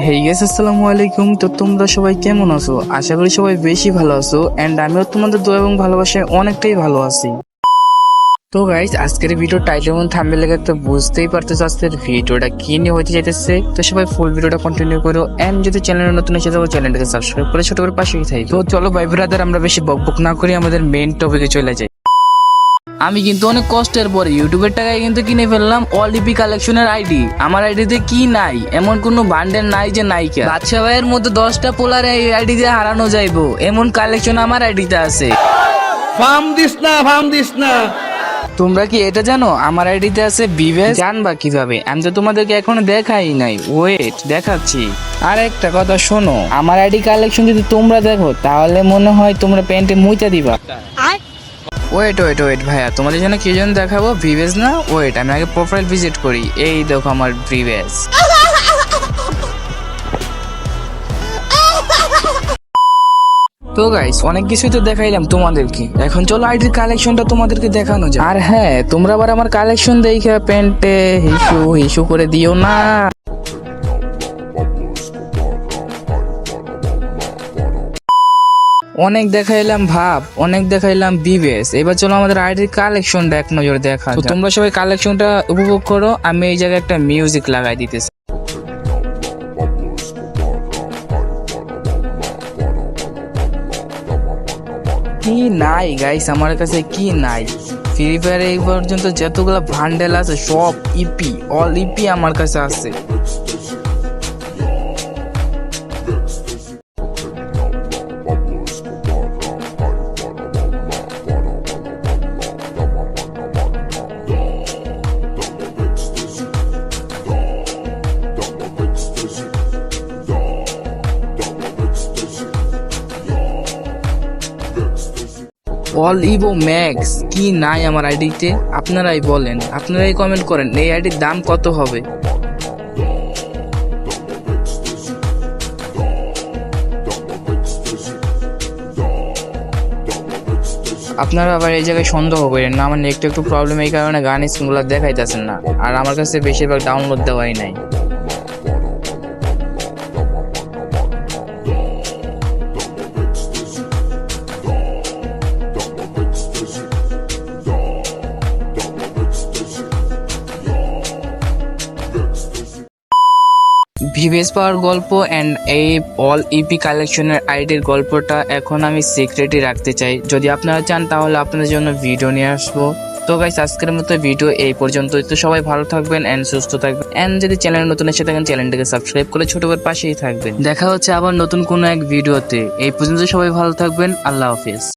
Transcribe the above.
Hey guys, আসসালামু আলাইকুম। তো তোমরা সবাই কেমন আছো? আশা করি সবাই বেশি ভালো আছো এন্ড আমিও তোমাদের দোয়া এবং ভালোবাসায় অনেকটাই ভালো আছি। তো গাইস, আজকের ভিডিও টাইটেল এবং থাম্বনেল দেখে তো বুঝতেই পারতেছো আজকের ভিডিওটা কি নিয়ে হতে যাইতেছে। তো সবাই ফুল ভিডিওটা কন্টিনিউ করো এন্ড যদি চ্যানেলে নতুন এসে থাকো চ্যানেলটাকে সাবস্ক্রাইব করে ছোট করে পাশেই থাকি। তো চলো ভাই ব্রাদার, আমরা বেশি বকবক না করি আমাদের মেইন টপিকে চলে যাই। আমি কিন্তু অনেক কষ্টের পরে ইউটিউবের টাকায় কিন্তু কিনে ফেললাম অল ইপি কালেকশনের আইডি। আমার আইডিতে কি নাই, এমন কোনো বান্ডেল নাই যে নাইকা। বাদশা ভাইয়ের মতো 10টা পোলার এই আইডি দিয়ে হারানো যাইবো এমন কালেকশন আমার আইডিতে আছে। ফার্ম দিস না। তোমরা কি এটা জানো আমার আইডিতে আছে বিভেস? জানবা কিভাবে? আমি তো তোমাদেরকে এখনো দেখাই নাই, ওয়েট দেখাচ্ছি। আর একটা কথা শোনো, আমার আইডি কালেকশন যদি তোমরা দেখো তাহলে মনে হয় তোমরা প্যান্টে মুইতা দিবা। ওয়েট ভাইয়া, তোমাদের জন্য কি জন্য দেখাবো? ভিভেস না? ওয়েট, আমি আগে প্রোফাইল ভিজিট করি। এই দেখো আমার ভিভেস। তো গাইস, অনেক কিছুই তো দেখাইলাম তোমাদেরকে, এখন চলো আইডির কালেকশনটা তোমাদেরকে দেখানো যায়। আর হ্যাঁ, তোমরা আবার আমার কালেকশন দেখে প্যান্টে হিসু করে দিও না। অনেক দেখাইলাম ভাব, অনেক দেখাইলাম বিবেস, এবার চলো আমাদের আইডির কালেকশনটা এক নজর দেখা। তো তোমরা সবাই কালেকশনটা উপভোগ করো, আমি এই জায়গায় একটা মিউজিক লাগাই দিতেছি। কি নাই গাইস, আমার কাছে কি নাই? ফ্রি ফায়ার এই পর্যন্ত যতগুলো ভান্ডেল আছে সব ইপি, অল ইপি আমার কাছে আছে। অল ইভো ম্যাক্স কি নাই আমার আইডিতে? আপনারাই বলেন, আপনারাই কমেন্ট করেন এই আইডির দাম কত হবে। আপনারা আবার এই জায়গায় সন্দেহ করেন না, আমার একটু প্রবলেম, এই কারণে গান স্ক্রিনগুলো দেখাইতেছেন না, আর আমার কাছে বেশিরভাগ ডাউনলোড দেওয়াই নাই। ভিভেস পাওয়ার গল্প এন্ড এই অল ইপি কালেকশনের আইডির গল্পটা এখন আমি সিক্রেটই রাখতে চাই। যদি আপনারা চান তাহলে আপনাদের জন্য ভিডিও নিয়ে আসবো। তো গাইস, আজকের মতো ভিডিও এই পর্যন্তই। তো সবাই ভালো থাকবেন এন্ড সুস্থ থাকবেন এন্ড যদি চ্যানেল নতুন এসে থাকেন চ্যানেলটাকে সাবস্ক্রাইব করে ছোট করে পাশেই থাকবেন। দেখা হচ্ছে আবার নতুন কোনো এক ভিডিওতে। এই পর্যন্ত সবাই ভালো থাকবেন। আল্লাহ হাফেজ।